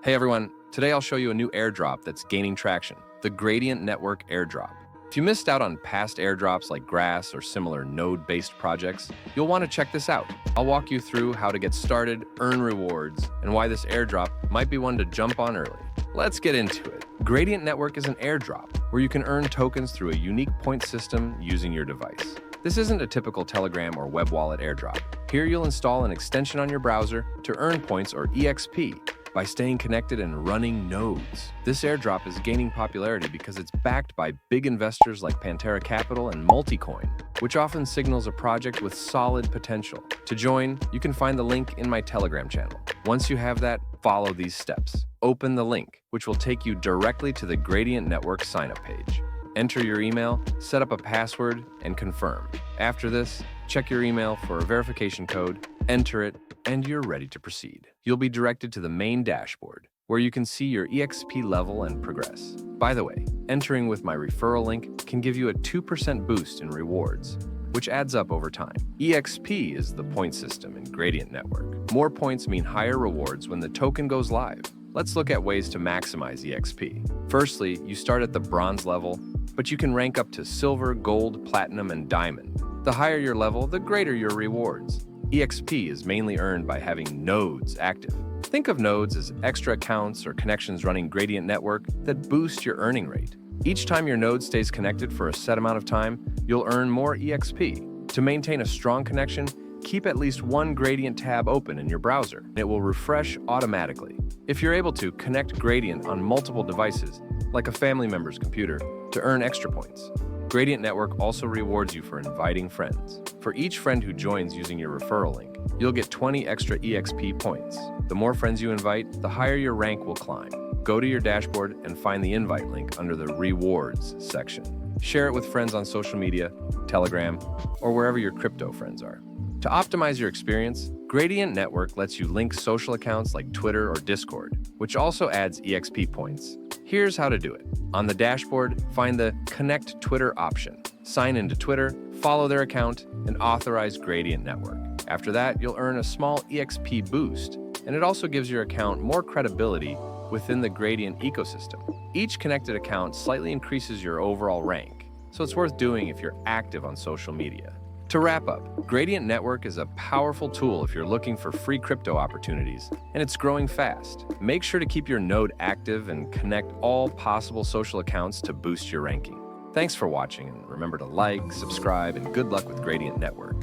Hey everyone, today I'll show you a new airdrop that's gaining traction, the Gradient Network Airdrop. If you missed out on past airdrops like Grass or similar node-based projects, you'll want to check this out. I'll walk you through how to get started, earn rewards, and why this airdrop might be one to jump on early. Let's get into it. Gradient Network is an airdrop where you can earn tokens through a unique point system using your device. This isn't a typical Telegram or web wallet airdrop. Here you'll install an extension on your browser to earn points or EXP by staying connected and running nodes. This airdrop is gaining popularity because it's backed by big investors like Pantera Capital and Multicoin, which often signals a project with solid potential. To join, you can find the link in my Telegram channel. Once you have that, follow these steps. Open the link, which will take you directly to the Gradient Network sign-up page. Enter your email, set up a password, and confirm. After this, check your email for a verification code, enter it, and you're ready to proceed. You'll be directed to the main dashboard, where you can see your EXP level and progress. By the way, entering with my referral link can give you a 2% boost in rewards, which adds up over time. EXP is the point system in Gradient Network. More points mean higher rewards when the token goes live. Let's look at ways to maximize EXP. Firstly, you start at the bronze level, but you can rank up to silver, gold, platinum, and diamond. The higher your level, the greater your rewards. EXP is mainly earned by having nodes active. Think of nodes as extra accounts or connections running Gradient Network that boost your earning rate. Each time your node stays connected for a set amount of time, you'll earn more EXP. To maintain a strong connection, keep at least one Gradient tab open in your browser. It will refresh automatically. If you're able to, connect Gradient on multiple devices, like a family member's computer, to earn extra points. Gradient Network also rewards you for inviting friends. For each friend who joins using your referral link, you'll get 20 extra EXP points. The more friends you invite, the higher your rank will climb. Go to your dashboard and find the invite link under the Rewards section. Share it with friends on social media, Telegram, or wherever your crypto friends are. To optimize your experience, Gradient Network lets you link social accounts like Twitter or Discord, which also adds EXP points. Here's how to do it. On the dashboard, find the Connect Twitter option. Sign into Twitter, follow their account, and authorize Gradient Network. After that, you'll earn a small EXP boost, and it also gives your account more credibility within the Gradient ecosystem. Each connected account slightly increases your overall rank, so it's worth doing if you're active on social media. To wrap up, Gradient Network is a powerful tool if you're looking for free crypto opportunities, and it's growing fast. Make sure to keep your node active and connect all possible social accounts to boost your ranking. Thanks for watching, and remember to like, subscribe, and good luck with Gradient Network.